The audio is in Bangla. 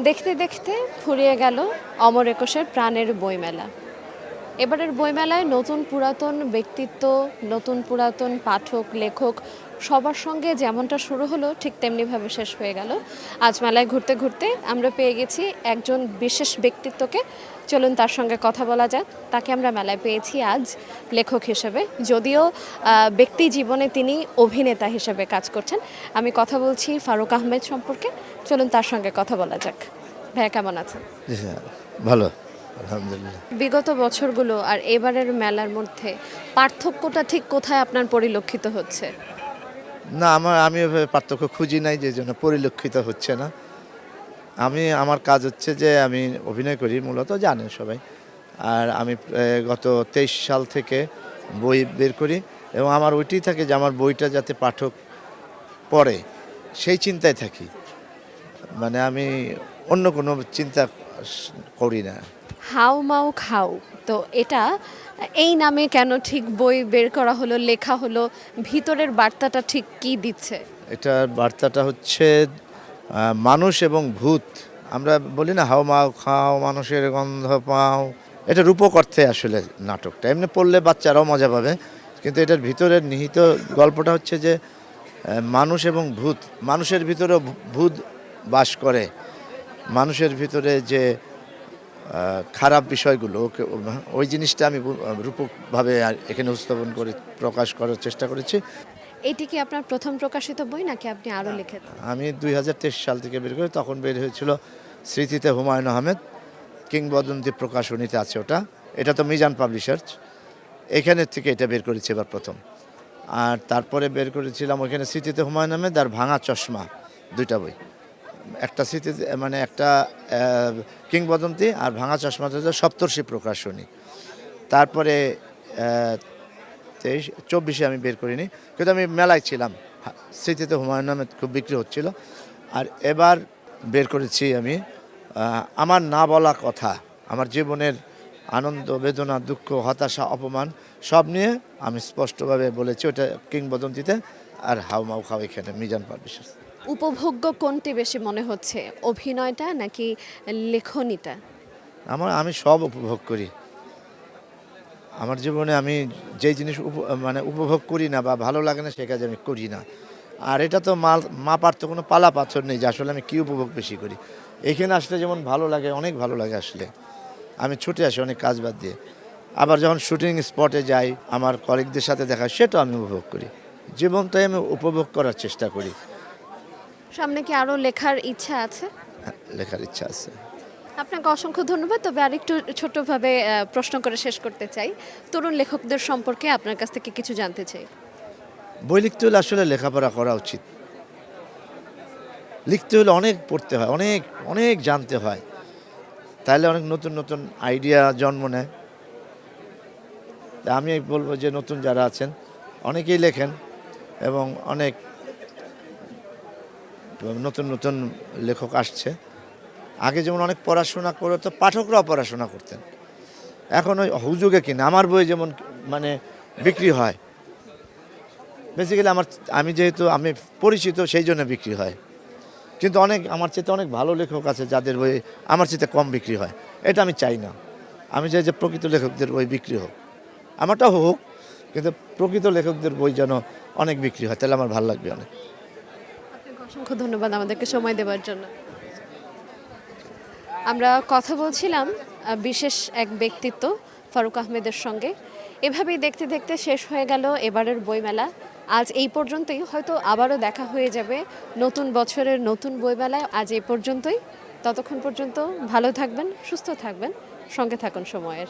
দেখতে দেখতে ফুরিয়ে গেল অমর একুশের প্রাণের বইমেলা। এবারের বইমেলায় নতুন পুরাতন ব্যক্তিত্ব, নতুন পুরাতন পাঠক, লেখক সবার সঙ্গে যেমনটা শুরু হলো ঠিক তেমনিভাবে শেষ হয়ে গেল। আজ মেলায় ঘুরতে ঘুরতে আমরা পেয়ে গেছি একজন বিশেষ ব্যক্তিত্বকে। চলুন তার সঙ্গে কথা বলা যাক। তাকে আমরা মেলায় পেয়েছি আজ লেখক হিসেবে, যদিও ব্যক্তি জীবনে তিনি অভিনেতা হিসেবে কাজ করছেন। আমি কথা বলছি ফারুক আহমেদ সম্পর্কে। চলুন তার সঙ্গে কথা বলা যাক। ভাইয়া কেমন আছেন? জি স্যার, ভালো আলহামদুলিল্লাহ। বিগত বছরগুলো আর এবারের মেলার মধ্যে পার্থক্যটা ঠিক কোথায় আপনার পরিলক্ষিত হচ্ছে? না, আমি ওইভাবে পার্থক্য খুঁজি নাই, যে জন্য পরিলক্ষিত হচ্ছে না। আমার কাজ হচ্ছে যে আমি অভিনয় করি, মূলত জানেন সবাই। আর আমি গত 23 সাল থেকে বই বের করি, এবং আমার ওইটাই থাকে যে আমার বইটা যাতে পাঠক পড়ে, সেই চিন্তায় থাকি। মানে আমি অন্য কোনো চিন্তা করি না। হাউ মাউ খাও, তো এটা এই নামে কেন ঠিক বই বের করা হলো, লেখা হলো? ভিতরের বার্তাটা ঠিক কি দিচ্ছে? এটার বার্তাটা হচ্ছে মানুষ এবং ভূত। আমরা বলি না, হাও মাও খাও মানুষের গন্ধ পাও। এটা রূপক অর্থে আসলে নাটকটা, এমনি পড়লে বাচ্চারাও মজা পাবে, কিন্তু এটার ভিতরের নিহিত গল্পটা হচ্ছে যে মানুষ এবং ভূত। মানুষের ভিতরেও ভূত বাস করে। মানুষের ভিতরে যে খারাপ বিষয়গুলো, ওই জিনিসটা আমি রূপকভাবে এখানে উপস্থাপন করে প্রকাশ করার চেষ্টা করেছি। এটি কি আপনার প্রথম প্রকাশিত বই নাকি আপনি আরও লিখেছেন? আমি 2023 সাল থেকে বের করি, তখন বের হয়েছিল স্মৃতিতে হুমায়ুন আহমেদ, কিংবদন্তি প্রকাশনীতে আছে ওটা। এটা তো মিজান পাবলিশার্স, এখানের থেকে এটা বের করেছি এবার প্রথম। আর তারপরে বের করেছিলাম ওইখানে স্মৃতিতে হুমায়ুন আহমেদ আর ভাঙা চশমা, দুইটা বই। একটা স্মৃতিতে মানে একটা কিংবদন্তি, আর ভাঙা চশমাতে হচ্ছে সপ্তর্ষি প্রকাশনী। তারপরে 24 আমি বের করিনি, কিন্তু আমি মেলায় ছিলাম। স্মৃতিতে হুমায়ুন আহমেদ খুব বিক্রি হচ্ছিল। আর এবার বের করেছি আমি আমার না বলা কথা, আমার জীবনের আনন্দ, বেদনা, দুঃখ, হতাশা, অপমান সব নিয়ে আমি স্পষ্টভাবে বলেছি। ওটা কিংবদন্তিতে, আর হাউ মাউ খাও এখানে মিজান পাবলিশার্স। উপভোগ্য কোনটি বেশি মনে হচ্ছে, অভিনয়টা নাকি লেখনীটা? আমি সব উপভোগ করি। আমার জীবনে আমি যেই জিনিস মানে উপভোগ করি না বা ভালো লাগে না, সে কাজ আমি করি না। আর এটা তো মাপার তো কোনো পালা পাথর নেই যে আসলে আমি কী উপভোগ বেশি করি। এখানে আসলে যেমন ভালো লাগে, অনেক ভালো লাগে আসলে। আমি ছুটে আসি অনেক কাজ বাদ দিয়ে। আবার যখন শুটিং স্পটে যাই, আমার কলিগদের সাথে দেখা, সেটাও আমি উপভোগ করি। জীবনটাই আমি উপভোগ করার চেষ্টা করি। সামনে কি আরও লেখার ইচ্ছা আছে? লেখার ইচ্ছা আছে। আপনাকে অসংখ্য ধন্যবাদ। তবে আরেকটু ছোট্টভাবে প্রশ্ন করে শেষ করতে চাই। তরুণ লেখকদের সম্পর্কে আপনার কাছ থেকে কিছু জানতে চাই। বই লিখতে হলে আসলে লেখাপড়া করা উচিত। লিখতে হলে অনেক পড়তে হয়, অনেক অনেক জানতে হয়, তাহলে অনেক নতুন নতুন আইডিয়া জন্ম নেয়। তা আমি বলবো যে নতুন যারা আছেন অনেকেই লেখেন, এবং অনেক নতুন নতুন লেখক আসছে। আগে যেমন অনেক পড়াশোনা করে তো পাঠকরাও পড়াশোনা করতেন, এখন ওই হুজুগে কিনা আমার বই যেমন মানে বিক্রি হয়। বেসিক্যালি আমি যেহেতু আমি পরিচিত, সেই জন্য বিক্রি হয়। কিন্তু অনেক আমার চেয়ে অনেক ভালো লেখক আছে যাদের বই আমার চেয়ে কম বিক্রি হয়। এটা আমি চাই না। আমি চাই যে প্রকৃত লেখকদের বই বিক্রি হোক, আমারটাও হোক, কিন্তু প্রকৃত লেখকদের বই যেন অনেক বিক্রি হয়, তাহলে আমার ভালো লাগবে অনেক। আপনাকে অসংখ্য ধন্যবাদ আমাদেরকে সময় দেওয়ার জন্য। আমরা কথা বলছিলাম বিশেষ এক ব্যক্তিত্ব ফারুক আহমেদের সঙ্গে। এভাবেই দেখতে দেখতে শেষ হয়ে গেল এবারের বইমেলা। আজ এই পর্যন্তই, হয়তো আবারও দেখা হয়ে যাবে নতুন বছরের নতুন বইমেলায়। আজ এই পর্যন্তই। ততক্ষণ পর্যন্ত ভালো থাকবেন, সুস্থ থাকবেন, সঙ্গে থাকুন সময়ের।